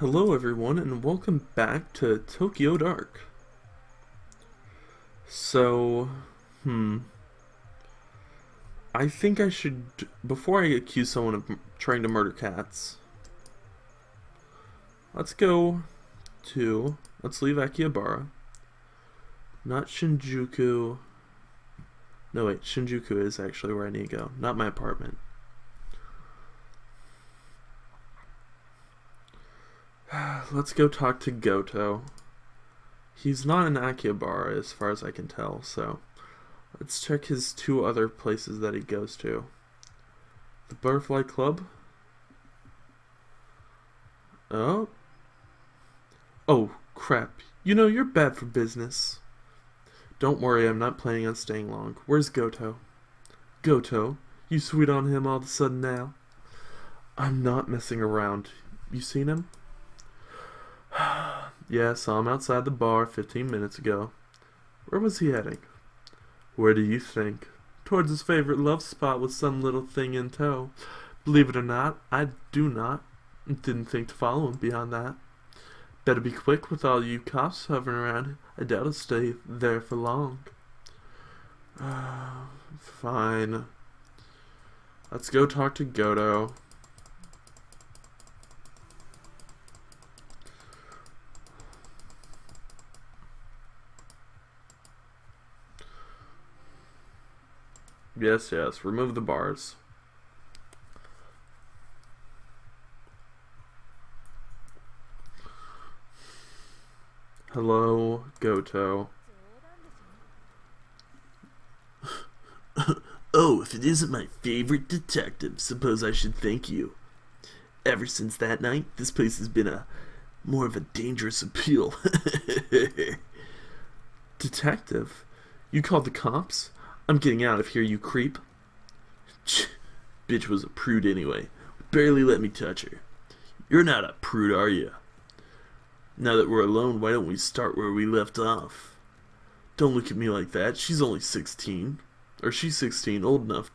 Hello everyone and welcome back to Tokyo Dark. So, I think I should, before I accuse someone of trying to murder cats, let's leave Akihabara, not Shinjuku. No wait, Shinjuku is actually where I need to go, not my apartment. Let's go talk to Goto. He's not in Akihabara as far as I can tell, so let's check his two other places that he goes to. The Butterfly Club. Oh. Oh, crap. You know, you're bad for business. Don't worry, I'm not planning on staying long. Where's Goto? Goto? You sweet on him all of a sudden now? I'm not messing around. You seen him? Yeah, saw him outside the bar 15 minutes ago. Where was he heading? Where do you think? Towards his favorite love spot with some little thing in tow. Believe it or not, I didn't think to follow him beyond that. Better be quick with all you cops hovering around. I doubt he'll stay there for long. Fine. Let's go talk to Goto. Yes, remove the bars. Hello, Goto. Oh, if it isn't my favorite detective, suppose I should thank you. Ever since that night, this place has been more of a dangerous appeal. Detective? You called the cops? I'm getting out of here, you creep. Bitch was a prude anyway. Barely let me touch her. You're not a prude, are you? Now that we're alone, why don't we start where we left off? Don't look at me like that. She's only 16. Or she's 16, old enough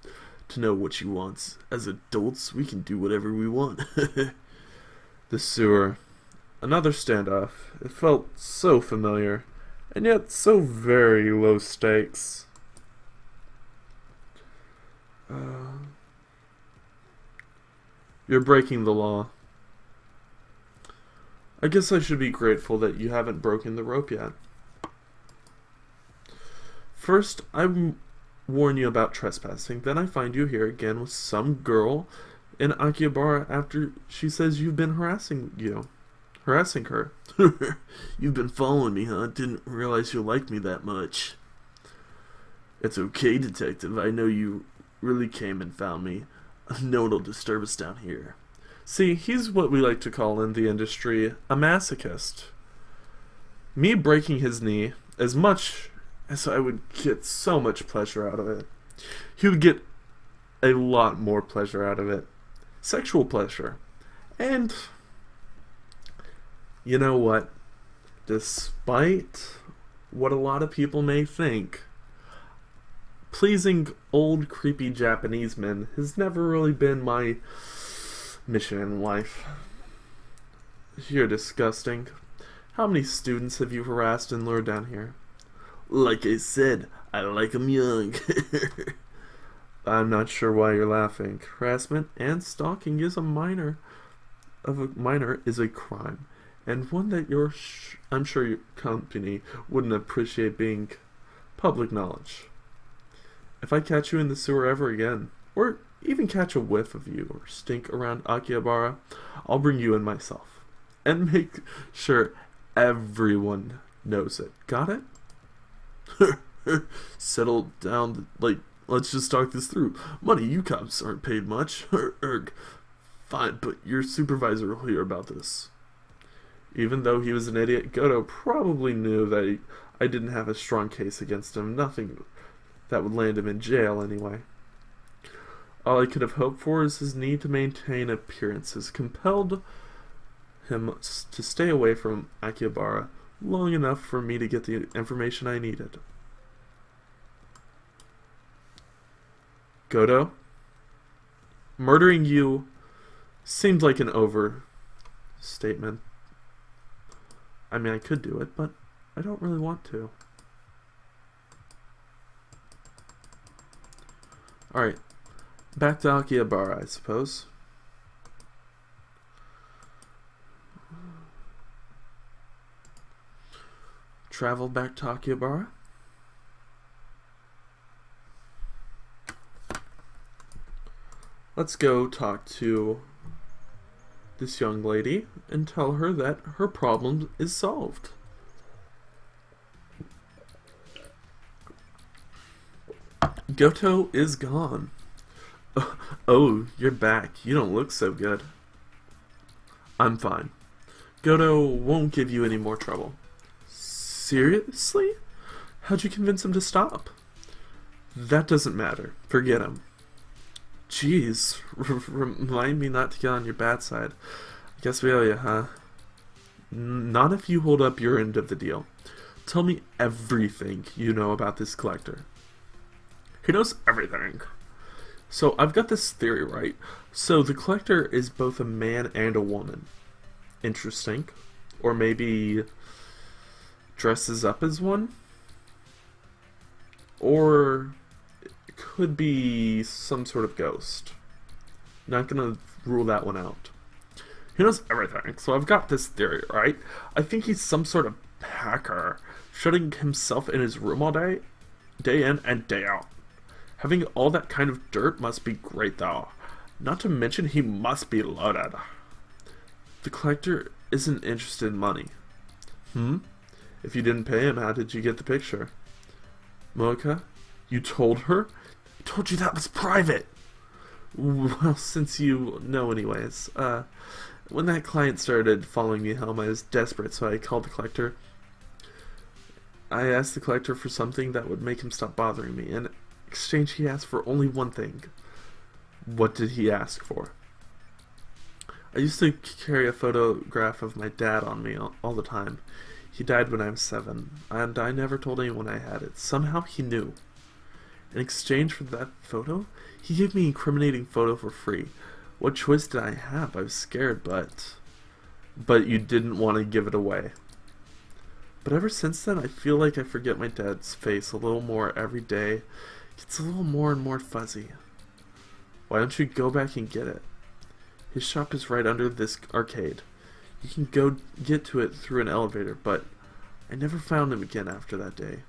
to know what she wants. As adults, we can do whatever we want. The sewer. Another standoff. It felt so familiar, and yet so very low stakes. You're breaking the law. I guess I should be grateful that you haven't broken the rope yet. First, I warn you about trespassing, then I find you here again with some girl in Akihabara after she says you've been harassing her. You've been following me, huh? Didn't realize you liked me that much. It's okay, detective. I know you really came and found me. No one will disturb us down here. See, he's what we like to call in the industry a masochist. Me breaking his knee, as much as I would get so much pleasure out of it, he would get a lot more pleasure out of it. Sexual pleasure. And, you know what? Despite what a lot of people may think, pleasing old creepy Japanese men has never really been my mission in life. You're disgusting. How many students have you harassed and lured down here? Like I said, I like 'em young. I'm not sure why you're laughing. Harassment and stalking is a minor is a crime, and one that I'm sure your company wouldn't appreciate being public knowledge. If I catch you in the sewer ever again, or even catch a whiff of you or stink around Akihabara, I'll bring you in myself. And make sure everyone knows it. Got it? Settle down, let's just talk this through. Money, you cops aren't paid much. Fine, but your supervisor will hear about this. Even though he was an idiot, Goto probably knew that I didn't have a strong case against him. Nothing that would land him in jail anyway. All I could have hoped for is his need to maintain appearances compelled him to stay away from Akihabara long enough for me to get the information I needed. Goto, murdering you seemed like an overstatement. I mean, I could do it, but I don't really want to. Alright. Back to Akihabara, I suppose. Travel back to Akihabara. Let's go talk to this young lady and tell her that her problem is solved. Goto is gone. Oh, you're back. You don't look so good. I'm fine. Goto won't give you any more trouble. Seriously? How'd you convince him to stop? That doesn't matter. Forget him. Jeez, remind me not to get on your bad side. I guess we owe you, huh? Not if you hold up your end of the deal. Tell me everything you know about this collector. He knows everything. So I've got this theory, right? So the collector is both a man and a woman. Interesting. Or maybe dresses up as one? Or it could be some sort of ghost. Not gonna rule that one out. He knows everything, so I've got this theory, right? I think he's some sort of hacker, shutting himself in his room all day in and day out. Having all that kind of dirt must be great though. Not to mention he must be loaded. The collector isn't interested in money. If you didn't pay him, how did you get the picture? Mocha, you told her? I told you that was private! Well, since you know anyways, when that client started following me home, I was desperate, so I called the collector. I asked the collector for something that would make him stop bothering me. In exchange, he asked for only one thing. What did he ask for? I used to carry a photograph of my dad on me all the time. He died when I was 7, and I never told anyone I had it. Somehow he knew. In exchange for that photo, he gave me an incriminating photo for free. What choice did I have? I was scared, but you didn't want to give it away. But ever since then, I feel like I forget my dad's face a little more every day. It gets a little more and more fuzzy. Why don't you go back and get it? His shop is right under this arcade. You can go get to it through an elevator, but I never found him again after that day.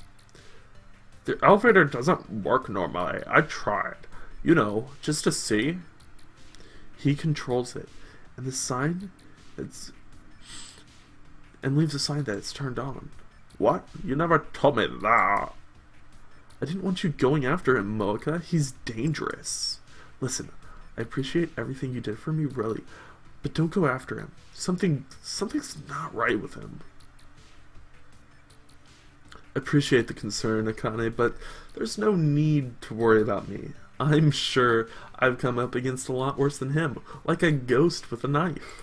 The elevator doesn't work normally. I tried. You know, just to see. He controls it. And the sign, and leaves a sign that it's turned on. What? You never told me that. I didn't want you going after him, Mocha. He's dangerous. Listen, I appreciate everything you did for me, really. But don't go after him. Something's not right with him. I appreciate the concern, Akane, but there's no need to worry about me. I'm sure I've come up against a lot worse than him, like a ghost with a knife.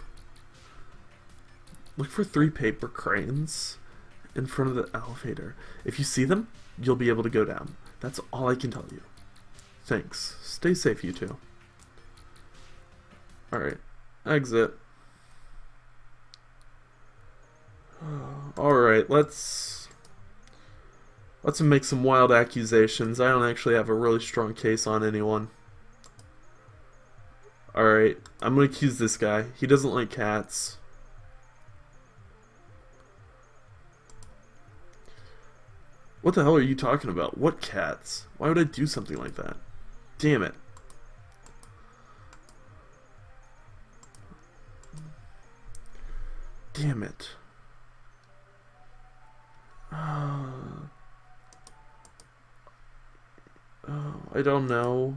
Look for 3 paper cranes in front of the elevator. If you see them, you'll be able to go down. That's all I can tell you. Thanks. Stay safe, you two. Alright. Exit. Alright, let's make some wild accusations. I don't actually have a really strong case on anyone. Alright, I'm gonna accuse this guy. He doesn't like cats. What the hell are you talking about? What cats? Why would I do something like that? Damn it. Damn it. I don't know.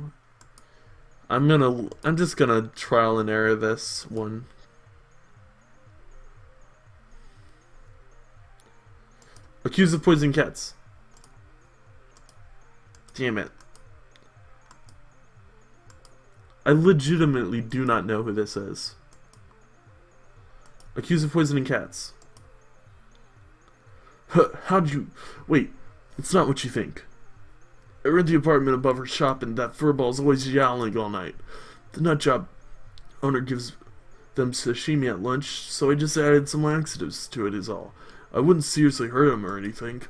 I'm just gonna trial and error this one. Accused of poisoning cats. Damn it. I legitimately do not know who this is. Accused of poisoning cats. How'd you... Wait, it's not what you think. I rent the apartment above her shop and that furball's always yowling all night. The them sashimi at lunch, so I just added some laxatives to it is all. I wouldn't seriously hurt him or anything.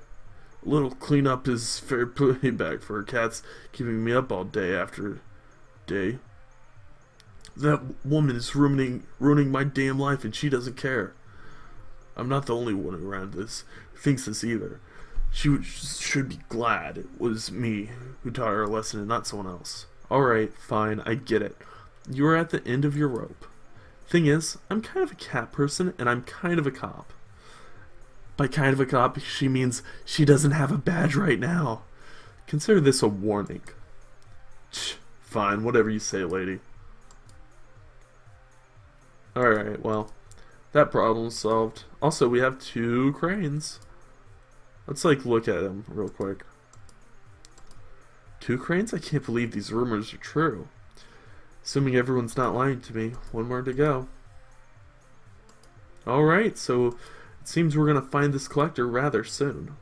A little cleanup is fair payback for cats keeping me up all day after day. That woman is ruining my damn life, and she doesn't care. I'm not the only one around this who thinks this either. She should be glad it was me who taught her a lesson and not someone else. Alright, fine, I get it. You are at the end of your rope. Thing is, I'm kind of a cat person, and I'm kind of a cop. By kind of a cop, she means she doesn't have a badge right now. Consider this a warning. Fine, whatever you say, lady. Alright, well, that problem's solved. Also, we have 2 cranes. Let's, look at them real quick. 2 cranes? I can't believe these rumors are true. Assuming everyone's not lying to me. 1 more to go. Alright, so it seems we're going to find this collector rather soon.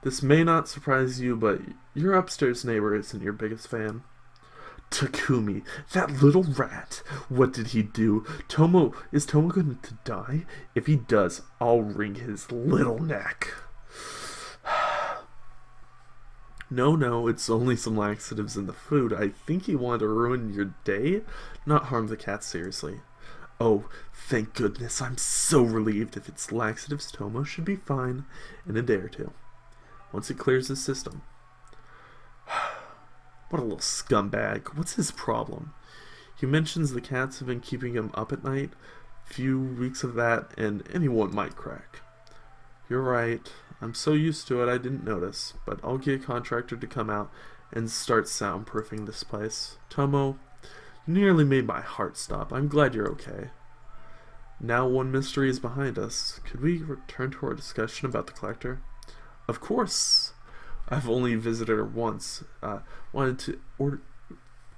This may not surprise you, but your upstairs neighbor isn't your biggest fan. Takumi, that little rat. What did he do? Is Tomo going to die? If he does, I'll wring his little neck. No, it's only some laxatives in the food. I think he wanted to ruin your day, not harm the cat seriously. Oh, thank goodness. I'm so relieved. If it's laxatives, Tomo should be fine in a day or 2. Once it clears his system. What a little scumbag. What's his problem? He mentions the cats have been keeping him up at night. Few weeks of that, and anyone might crack. You're right. I'm so used to it I didn't notice, but I'll get a contractor to come out and start soundproofing this place. Tomo, you nearly made my heart stop. I'm glad you're okay. Now one mystery is behind us. Could we return to our discussion about the collector? Of course. I've only visited her once. Wanted to order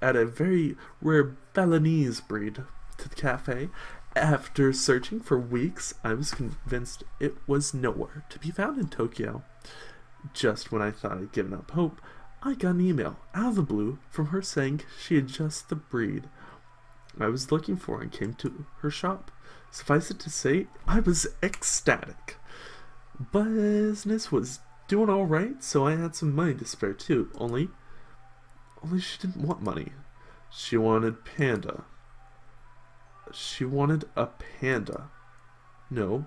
at a very rare Balinese breed to the cafe. After searching for weeks, I was convinced it was nowhere to be found in Tokyo. Just when I thought I'd given up hope, I got an email out of the blue from her saying she had just the breed I was looking for and came to her shop. Suffice it to say, I was ecstatic. Business was doing alright, so I had some money to spare too. Only she didn't want money. She wanted Panda. She wanted a panda. No.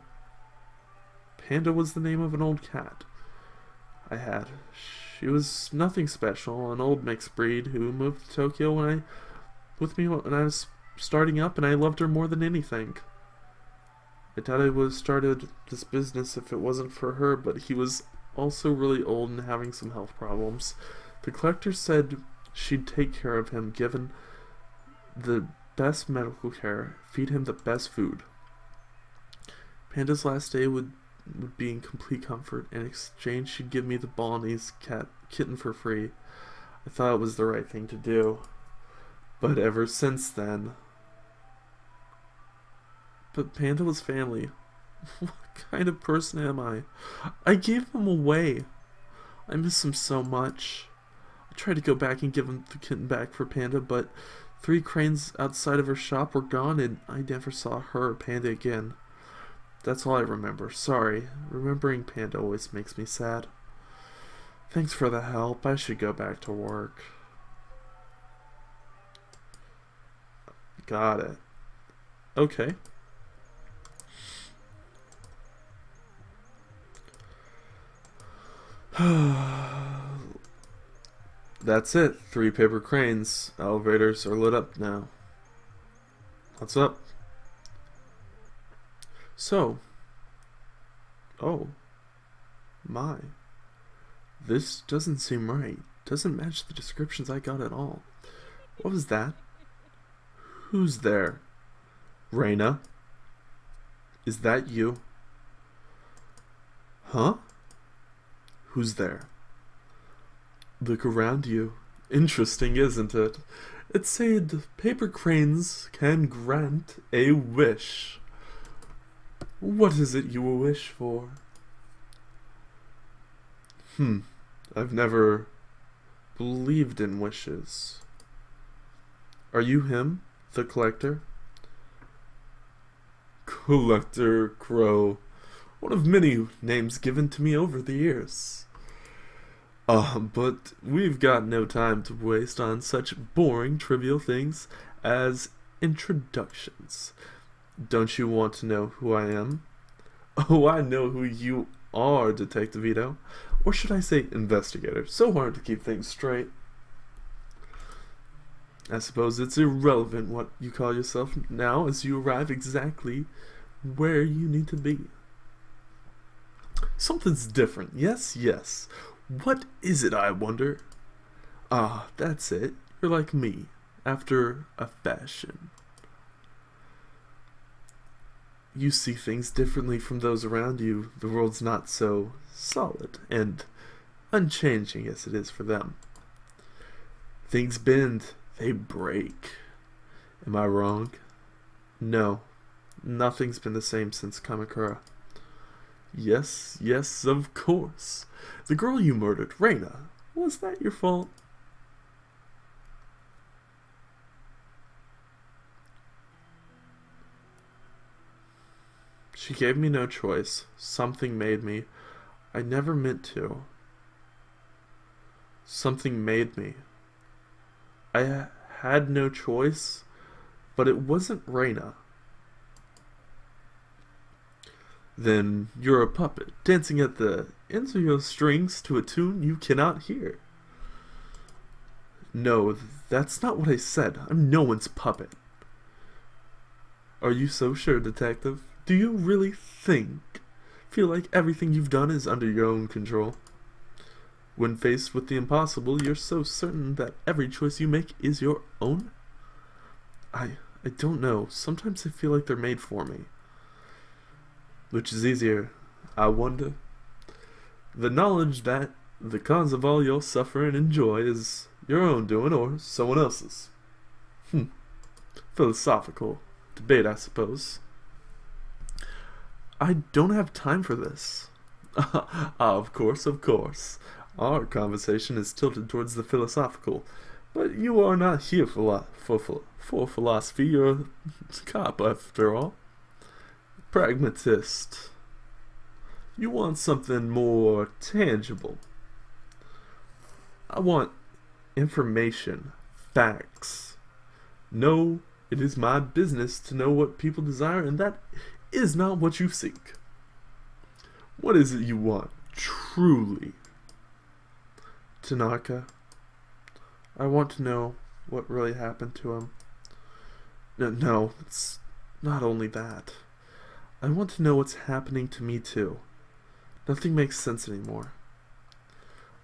Panda was the name of an old cat I had. She was nothing special, an old mixed breed who moved to Tokyo with me when I was starting up, and I loved her more than anything. I doubt I would have started this business if it wasn't for her, but he was also really old and having some health problems. The collector said she'd take care of him, given the best medical care, feed him the best food. Panda's last day would be in complete comfort. In exchange, she'd give me the Balinese kitten for free. I thought it was the right thing to do. But ever since then... But Panda was family. What kind of person am I? I gave him away. I miss him so much. I tried to go back and give him the kitten back for Panda, but 3 cranes outside of her shop were gone, and I never saw her or Panda again. That's all I remember. Sorry. Remembering Panda always makes me sad. Thanks for the help. I should go back to work. Got it. Okay. That's it. 3 paper cranes. Elevators are lit up now. What's up? So. Oh. My. This doesn't seem right. Doesn't match the descriptions I got at all. What was that? Who's there? Reina? Is that you? Huh? Who's there? Look around you. Interesting, isn't it? It said paper cranes can grant a wish. What is it you wish for? I've never believed in wishes. Are you him, the collector? Collector Crow, one of many names given to me over the years. But we've got no time to waste on such boring, trivial things as introductions. Don't you want to know who I am? Oh, I know who you are, Detective Ito. Or should I say investigator? So hard to keep things straight. I suppose it's irrelevant what you call yourself now, as you arrive exactly where you need to be. Something's different. Yes, yes. What is it, I wonder? Ah, that's it. You're like me, after a fashion. You see things differently from those around you. The world's not so solid and unchanging as it is for them. Things bend, they break. Am I wrong? No, nothing's been the same since Kamakura. Yes, yes, of course. The girl you murdered, Reina, was that your fault? She gave me no choice. Something made me. I never meant to. Something made me. I had no choice, but it wasn't Reina. Then you're a puppet, dancing at the ends of your strings to a tune you cannot hear. No, that's not what I said. I'm no one's puppet. Are you so sure, Detective? Do you really feel like everything you've done is under your own control? When faced with the impossible, you're so certain that every choice you make is your own? I don't know. Sometimes I feel like they're made for me. Which is easier, I wonder? The knowledge that the cause of all your suffering and joy is your own doing or someone else's. Philosophical debate, I suppose. I don't have time for this. Of course, of course. Our conversation is tilted towards the philosophical, but you are not here for philosophy. You're a cop, after all. Pragmatist. You want something more tangible. I want information, facts. No, it is my business to know what people desire, and that is not what you seek. What is it you want, truly? Tanaka, I want to know what really happened to him. No, it's not only that. I want to know what's happening to me too. Nothing makes sense anymore.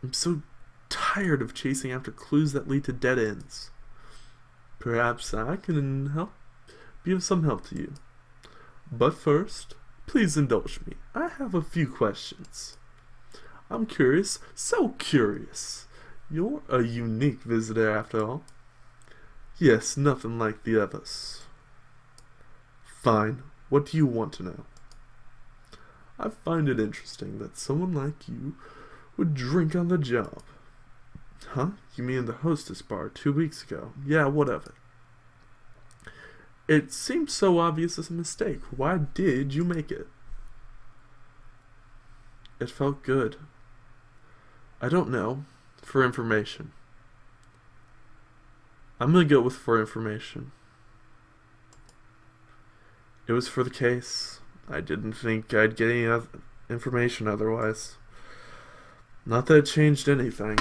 I'm so tired of chasing after clues that lead to dead ends. Perhaps I can be of some help to you. But first, please indulge me. I have a few questions. I'm curious, so curious. You're a unique visitor after all. Yes, nothing like the others. Fine. What do you want to know? I find it interesting that someone like you would drink on the job. Huh? You mean the hostess bar 2 weeks ago? Yeah, what of it? It seemed so obvious as a mistake. Why did you make it? It felt good. I don't know. For information. I'm gonna go with for information. It was for the case. I didn't think I'd get any information otherwise. Not that it changed anything.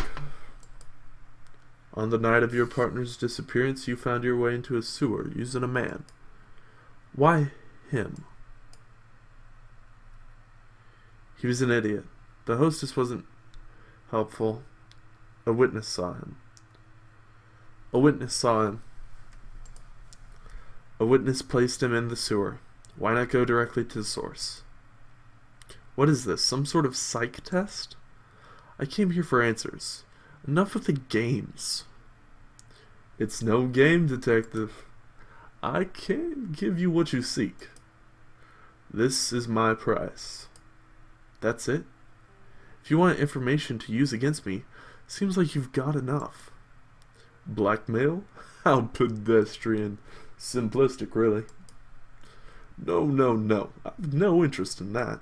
On the night of your partner's disappearance, you found your way into a sewer using a man. Why him? He was an idiot. The hostess wasn't helpful. A witness saw him. A witness saw him. A witness placed him in the sewer. Why not go directly to the source? What is this? Some sort of psych test? I came here for answers. Enough with the games. It's no game, detective. I can't give you what you seek. This is my price. That's it? If you want information to use against me, Seems like you've got enough. Blackmail? How pedestrian. Simplistic, really. No, no, no. I've no interest in that.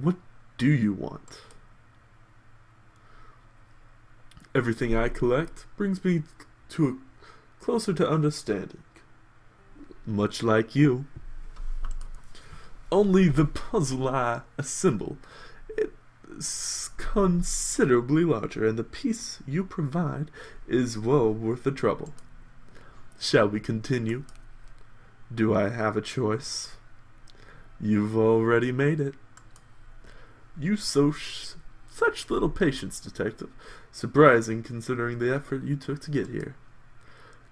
What do you want? Everything I collect brings me closer to understanding. Much like you. Only the puzzle I assemble is considerably larger, and the piece you provide is well worth the trouble. Shall we continue? Do I have a choice? You've already made it. You such little patience, detective. Surprising considering the effort you took to get here.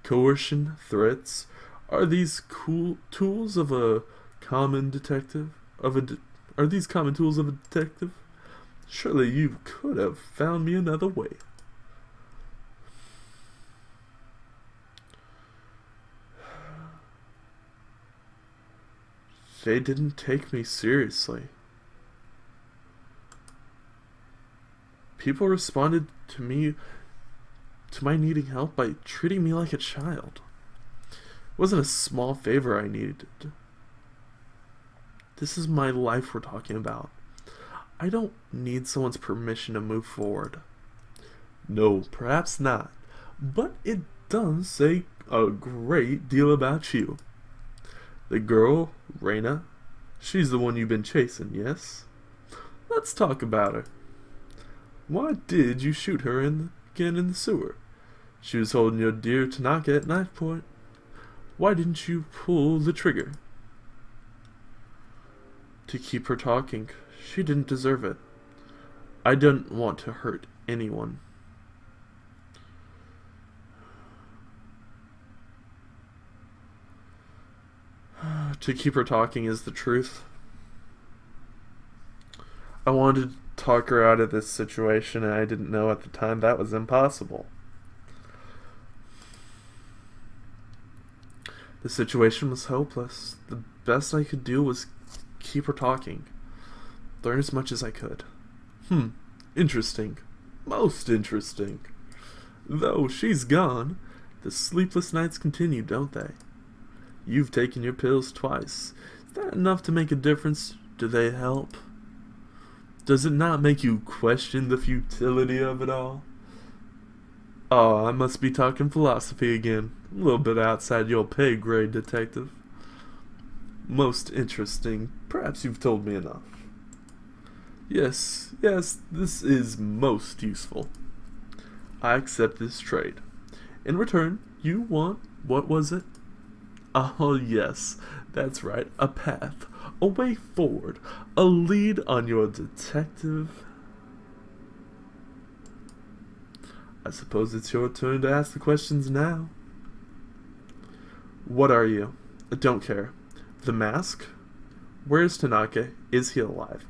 Coercion, threats, are these tools of a common detective? Are these common tools of a detective? Surely you could have found me another way. They didn't take me seriously. People responded to my needing help by treating me like a child. It wasn't a small favor I needed. This is my life we're talking about. I don't need someone's permission to move forward. No, perhaps not. But it does say a great deal about you. The girl, Raina, she's the one you've been chasing, yes? Let's talk about her. Why did you shoot her again in the sewer? She was holding your dear Tanaka at knife point. Why didn't you pull the trigger? To keep her talking. She didn't deserve it. I didn't want to hurt anyone. To keep her talking is the truth. I wanted to talk her out of this situation, and I didn't know at the time that was impossible. The situation was hopeless. The best I could do was keep her talking. Learn as much as I could. Interesting. Most interesting. Though she's gone, the sleepless nights continue, don't they? You've taken your pills twice. Is that enough to make a difference? Do they help? Does it not make you question the futility of it all? Oh, I must be talking philosophy again. A little bit outside your pay grade, detective. Most interesting. Perhaps you've told me enough. Yes, this is most useful. I accept this trade. In return, you want, what was it? Oh, yes, that's right, a path, a way forward, a lead on your detective. I suppose it's your turn to ask the questions now. What are you? I don't care. The mask? Where's Tanaka? Is he alive?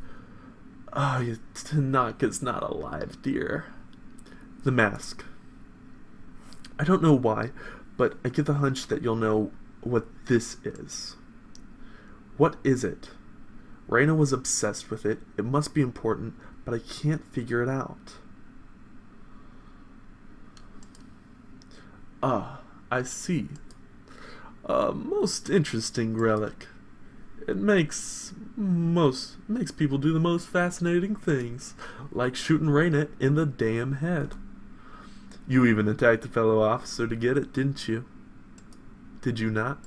Oh, Tanaka's not alive, dear. The mask. I don't know why, but I get the hunch that you'll know what this is. What is it? Raina was obsessed with it. It must be important, but I can't figure it out. Ah, I see. A most interesting relic. It makes people do the most fascinating things, like shooting Raina in the damn head. You even attacked a fellow officer to get it, didn't you? Did you not?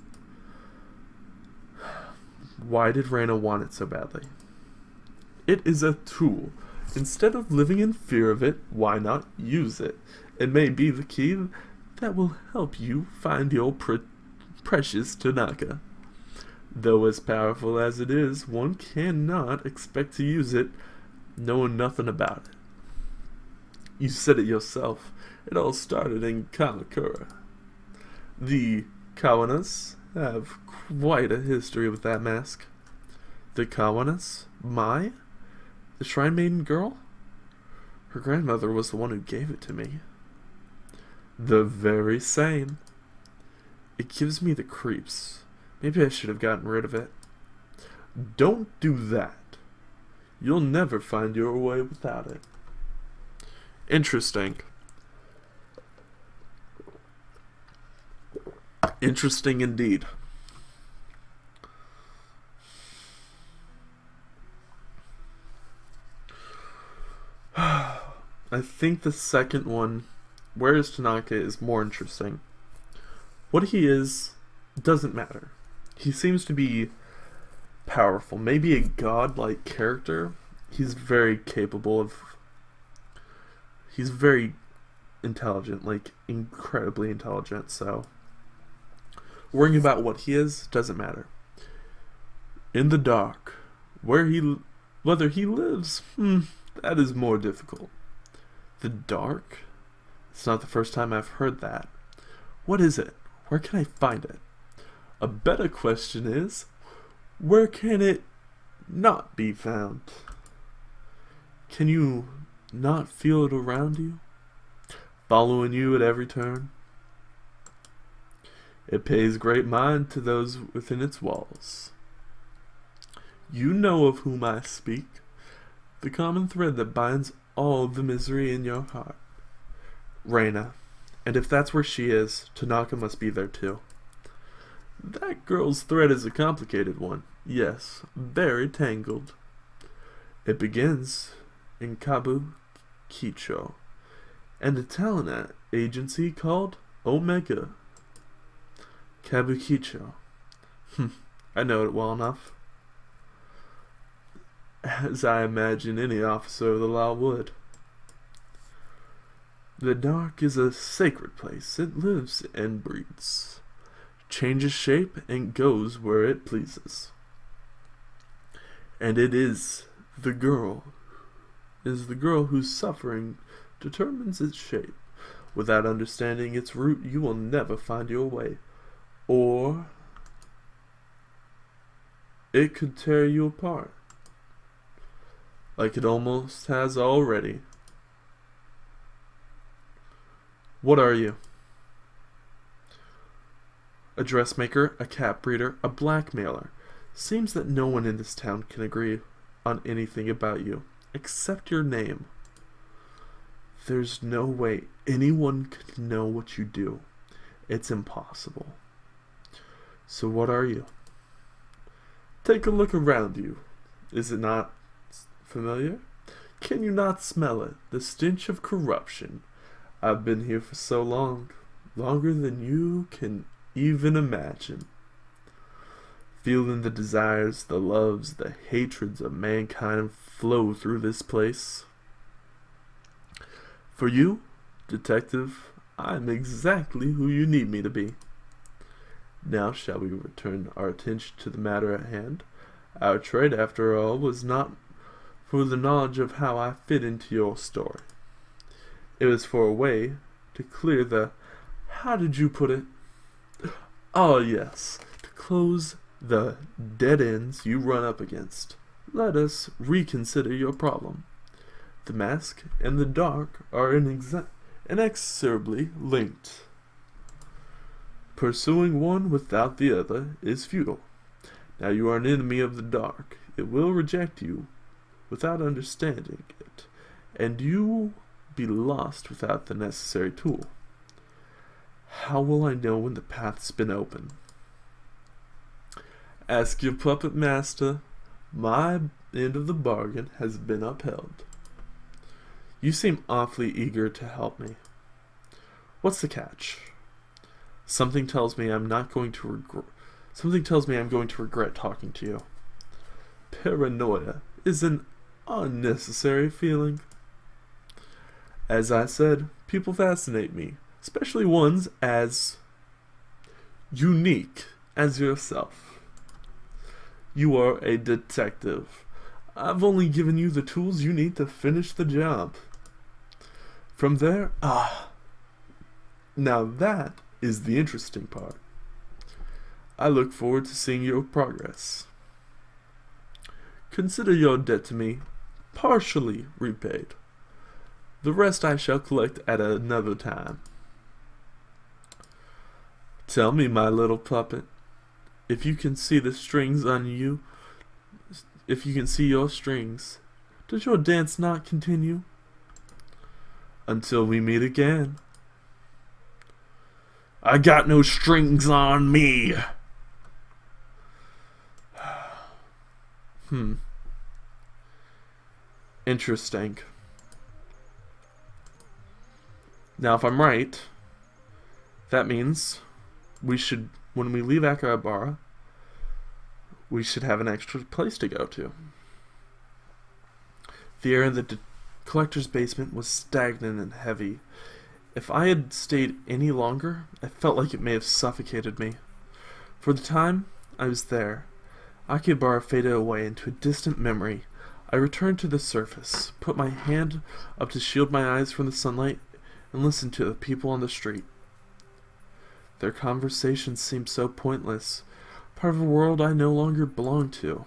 Why did Raina want it so badly? It is a tool. Instead of living in fear of it, why not use it? It may be the key that will help you find your precious Tanaka. Though as powerful as it is, one cannot expect to use it knowing nothing about it. You said it yourself. It all started in Kamakura. The Kawanas have quite a history with that mask. The Kawanas? The Shrine Maiden girl? Her grandmother was the one who gave it to me. The very same. It gives me the creeps. Maybe I should have gotten rid of it. Don't do that. You'll never find your way without it. Interesting. Interesting indeed. I think the second one, where is Tanaka, is more interesting. What he is doesn't matter. He seems to be powerful, maybe a godlike character. He's very capable of. He's very intelligent, like incredibly intelligent, so worrying about what he is doesn't matter. In the dark, whether he lives, that is more difficult. The dark? It's not the first time I've heard that. What is it? Where can I find it? A better question is, where can it not be found? Can you not feel it around you? Following you at every turn? It pays great mind to those within its walls. You know of whom I speak, the common thread that binds all the misery in your heart. Reina. And if that's where she is, Tanaka must be there too. That girl's thread is a complicated one. Yes, very tangled. It begins in Kabukicho and a talent agency called Omega. Kabukicho. I know it well enough. As I imagine any officer of the law would. The dark is a sacred place. It lives and breathes, changes shape, and goes where it pleases. And it is the girl whose suffering determines its shape. Without understanding its root, you will never find your way. Or it could tear you apart, like it almost has already. What are you? A dressmaker, a cat breeder, a blackmailer. Seems that no one in this town can agree on anything about you, except your name. There's no way anyone could know what you do. It's impossible. So what are you? Take a look around you. Is it not familiar? Can you not smell it? The stench of corruption. I've been here for so long, longer than you can even imagine. Feeling the desires, the loves, the hatreds of mankind flow through this place. For you, detective, I'm exactly who you need me to be. Now shall we return our attention to the matter at hand? Our trade, after all, was not for the knowledge of how I fit into your story. It was for a way to clear the, how did you put it? Oh yes, to close the dead ends you run up against. Let us reconsider your problem. The mask and the dark are inexorably linked. Pursuing one without the other is futile. Now you are an enemy of the dark. It will reject you without understanding it, and you will be lost without the necessary tool. How will I know when the path's been open? Ask your puppet master. My end of the bargain has been upheld. You seem awfully eager to help me. What's the catch? Something tells me I'm going to regret talking to you. Paranoia is an unnecessary feeling. As I said, people fascinate me, especially ones as unique as yourself. You are a detective. I've only given you the tools you need to finish the job. From there, now that is the interesting part. I look forward to seeing your progress. Consider your debt to me partially repaid. The rest I shall collect at another time. Tell me, my little puppet, if you can see the strings on you, if you can see your strings, does your dance not continue? Until we meet again. I got no strings on me. Interesting. Now, if I'm right, that means we should, when we leave Akihabara, we should have an extra place to go to. The air in the collector's basement was stagnant and heavy. If I had stayed any longer, I felt like it may have suffocated me. For the time I was there, Akihabara faded away into a distant memory. I returned to the surface, put my hand up to shield my eyes from the sunlight, and listened to the people on the street. Their conversations seemed so pointless, part of a world I no longer belonged to.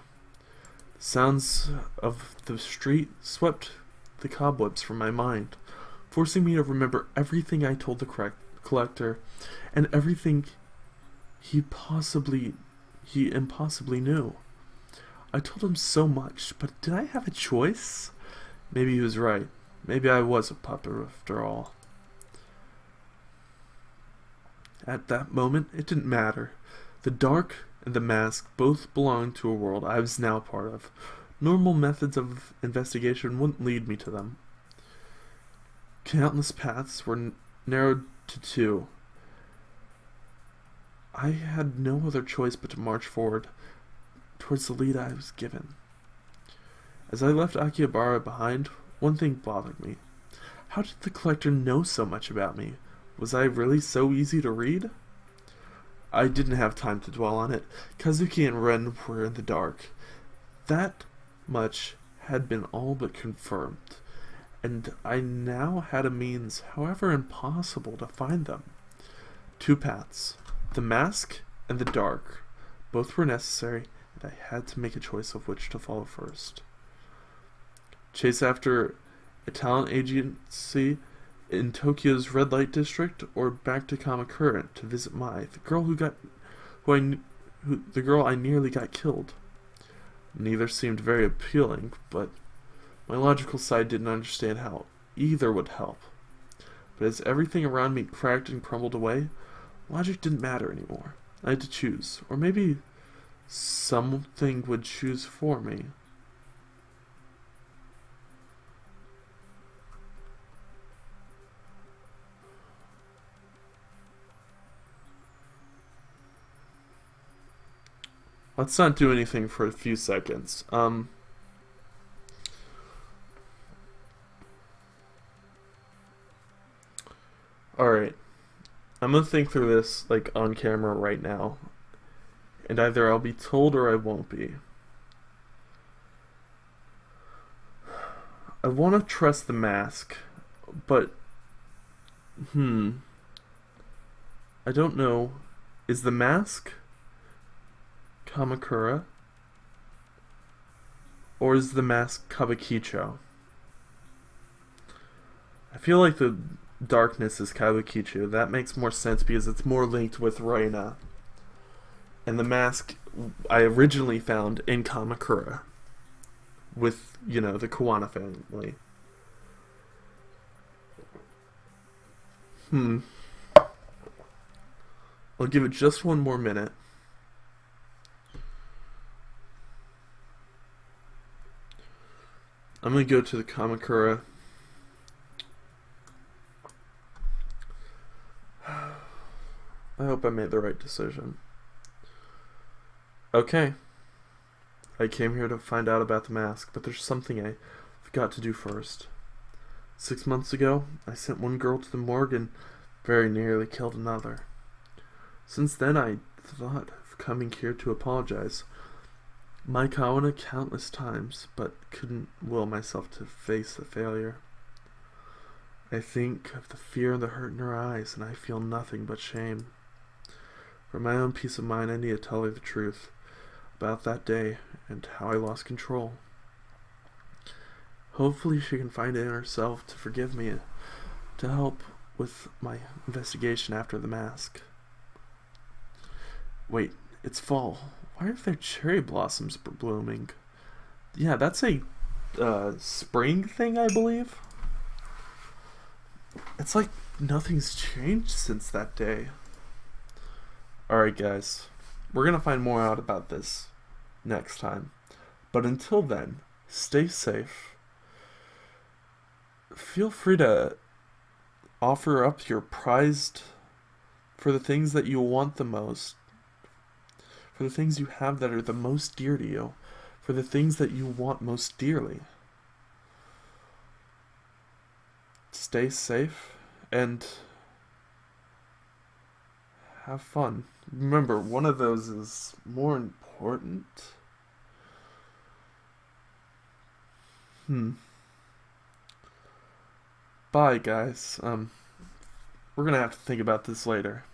The sounds of the street swept the cobwebs from my mind, forcing me to remember everything I told the collector and everything he impossibly knew. I told him so much, but did I have a choice? Maybe he was right. Maybe I was a puppet after all. At that moment, it didn't matter. The dark and the mask both belonged to a world I was now part of. Normal methods of investigation wouldn't lead me to them. Countless paths were narrowed to two. I had no other choice but to march forward towards the lead I was given. As I left Akihabara behind, one thing bothered me. How did the collector know so much about me? Was I really so easy to read? I didn't have time to dwell on it. Kazuki and Ren were in the dark. That much had been all but confirmed, and I now had a means, however impossible, to find them. Two paths, the mask and the dark, both were necessary, and I had to make a choice of which to follow first. Chase after a talent agency in Tokyo's red light district, or back to Kamakura to visit Mai, the girl I nearly got killed. Neither seemed very appealing, but my logical side didn't understand how either would help. But as everything around me cracked and crumbled away, logic didn't matter anymore. I had to choose, or maybe something would choose for me. Let's not do anything for a few seconds. Alright. I'm gonna think through this, like, on camera right now. And either I'll be told or I won't be. I want to trust the mask, but... I don't know. Is the mask Kamakura? Or is the mask Kabukicho? I feel like the darkness is Kabukicho. That makes more sense because it's more linked with Reina. And the mask I originally found in Kamakura. With, the Kawana family. I'll give it just one more minute. I'm going to go to the Kamakura. I hope I made the right decision. Okay. I came here to find out about the mask, but there's something I've got to do first. 6 months ago, I sent one girl to the morgue and very nearly killed another. Since then, I thought of coming here to apologize. My Kawana countless times, but couldn't will myself to face the failure. I think of the fear and the hurt in her eyes, and I feel nothing but shame. For my own peace of mind, I need to tell her the truth about that day and how I lost control. Hopefully she can find it in herself to forgive me, to help with my investigation after the mask. Wait, it's fall. Why are there cherry blossoms blooming? Yeah, that's a spring thing, I believe. It's like nothing's changed since that day. Alright, guys. We're gonna find more out about this next time. But until then, stay safe. Feel free to offer up your prized for the things that you want the most, for the things you have that are the most dear to you, for the things that you want most dearly. Stay safe and have fun. Remember, one of those is more important. Bye, guys. We're gonna have to think about this later.